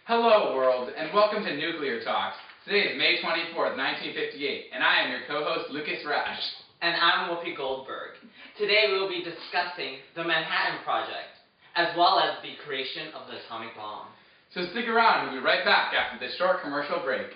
Hello world, and welcome to Nuclear Talks. Today is May 24th, 1958, and I am your co-host Lucas Rash. And I'm Whoopi Goldberg. Today we will be discussing the Manhattan Project, as well as the creation of the atomic bomb. So stick around, we'll be right back after this short commercial break.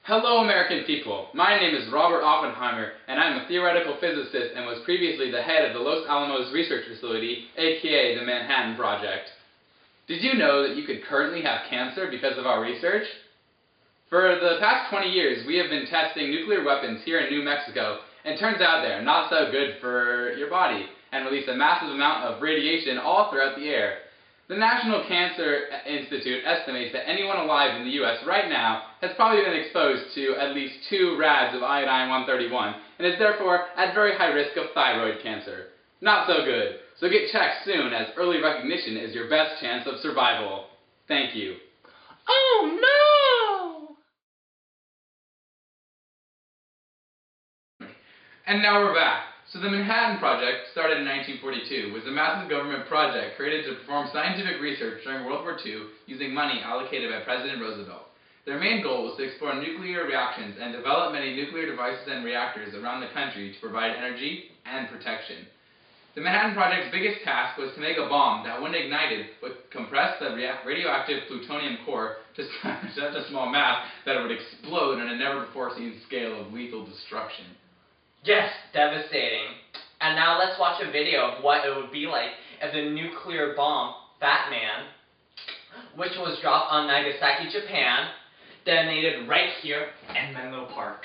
Hello American people, my name is Robert Oppenheimer, and I'm a theoretical physicist and was previously the head of the Los Alamos Research Facility, aka the Manhattan Project. Did you know that you could currently have cancer because of our research? For the past 20 years, we have been testing nuclear weapons here in New Mexico, and it turns out they're not so good for your body, and release a massive amount of radiation all throughout the air. The National Cancer Institute estimates that anyone alive in the U.S. right now has probably been exposed to at least 2 rads of iodine-131, and is therefore at very high risk of thyroid cancer. Not so good, so get checked soon, as early recognition is your best chance of survival. Thank you. Oh no! And now we're back. So the Manhattan Project, started in 1942, was a massive government project created to perform scientific research during World War II using money allocated by President Roosevelt. Their main goal was to explore nuclear reactions and develop many nuclear devices and reactors around the country to provide energy and protection. The Manhattan Project's biggest task was to make a bomb that, when ignited, would compress the radioactive plutonium core to such a small mass that it would explode on a never-before-seen scale of lethal destruction. Yes, devastating. And now let's watch a video of what it would be like if the nuclear bomb, Fat Man, which was dropped on Nagasaki, Japan, detonated right here in Menlo Park.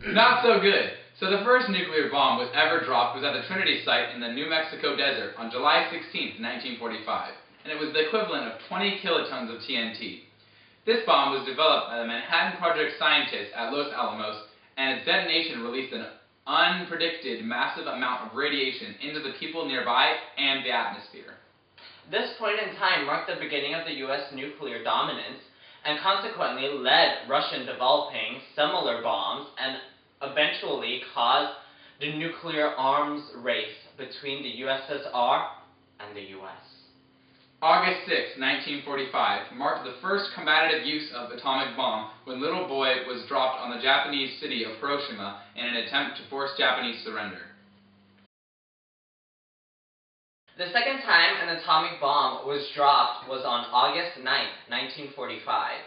Not so good. So the first nuclear bomb was ever dropped was at the Trinity site in the New Mexico desert on July 16, 1945, and it was the equivalent of 20 kilotons of TNT. This bomb was developed by the Manhattan Project scientists at Los Alamos, and its detonation released an unpredicted massive amount of radiation into the people nearby and the atmosphere. This point in time marked the beginning of the U.S. nuclear dominance, and consequently led Russia developing similar bombs and eventually caused the nuclear arms race between the USSR and the US. August 6, 1945 marked the first combative use of atomic bomb when little boy was dropped on the Japanese city of Hiroshima in an attempt to force Japanese surrender. The second time an atomic bomb was dropped was on August 9, 1945.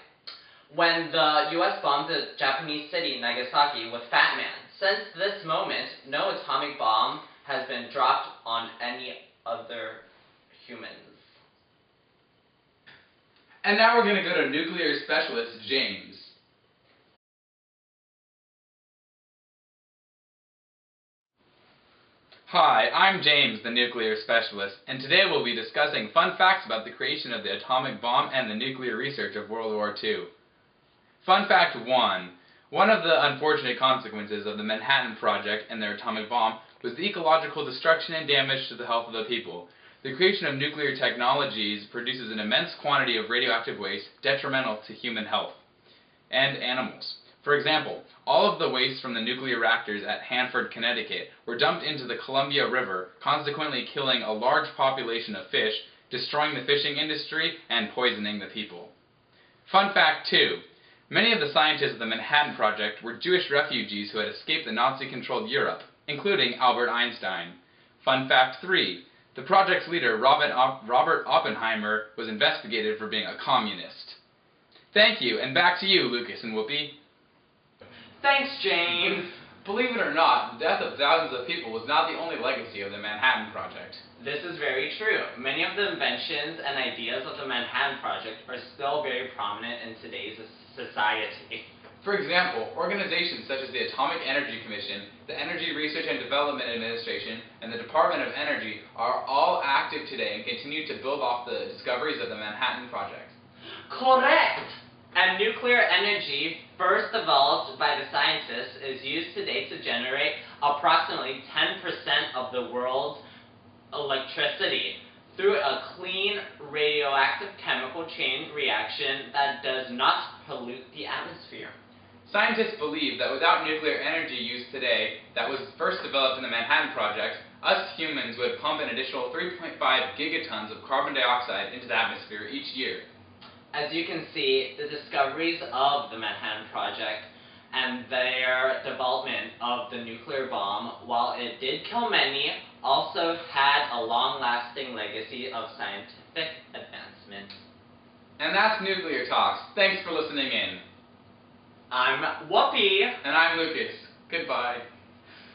When the U.S. bombed the Japanese city Nagasaki with Fat Man. Since this moment, no atomic bomb has been dropped on any other humans. And now we're going to go to nuclear specialist James. Hi, I'm James, the nuclear specialist, and today we'll be discussing fun facts about the creation of the atomic bomb and the nuclear research of World War II. Fun fact 1. One of the unfortunate consequences of the Manhattan Project and their atomic bomb was the ecological destruction and damage to the health of the people. The creation of nuclear technologies produces an immense quantity of radioactive waste detrimental to human health and animals. For example, all of the waste from the nuclear reactors at Hanford, Connecticut were dumped into the Columbia River, consequently killing a large population of fish, destroying the fishing industry, and poisoning the people. Fun fact 2. Many of the scientists of the Manhattan Project were Jewish refugees who had escaped the Nazi-controlled Europe, including Albert Einstein. Fun fact 3. The project's leader, Robert Oppenheimer, was investigated for being a communist. Thank you, and back to you, Lucas and Whoopi. Thanks, James. Believe it or not, the death of thousands of people was not the only legacy of the Manhattan Project. This is very true. Many of the inventions and ideas of the Manhattan Project are still very prominent in today's society. For example, organizations such as the Atomic Energy Commission, the Energy Research and Development Administration, and the Department of Energy are all active today and continue to build off the discoveries of the Manhattan Project. Correct! And nuclear energy, first developed by the scientists, is used today to generate approximately 10% of the world's electricity through a clean radioactive chemical chain reaction that does not pollute the atmosphere. Scientists believe that without nuclear energy used today that was first developed in the Manhattan Project, us humans would pump an additional 3.5 gigatons of carbon dioxide into the atmosphere each year. As you can see, the discoveries of the Manhattan Project and their development of the nuclear bomb, while it did kill many, also had a long-lasting legacy of scientific advancement. And that's Nuclear Talks. Thanks for listening in. I'm Whoopi. And I'm Lucas. Goodbye.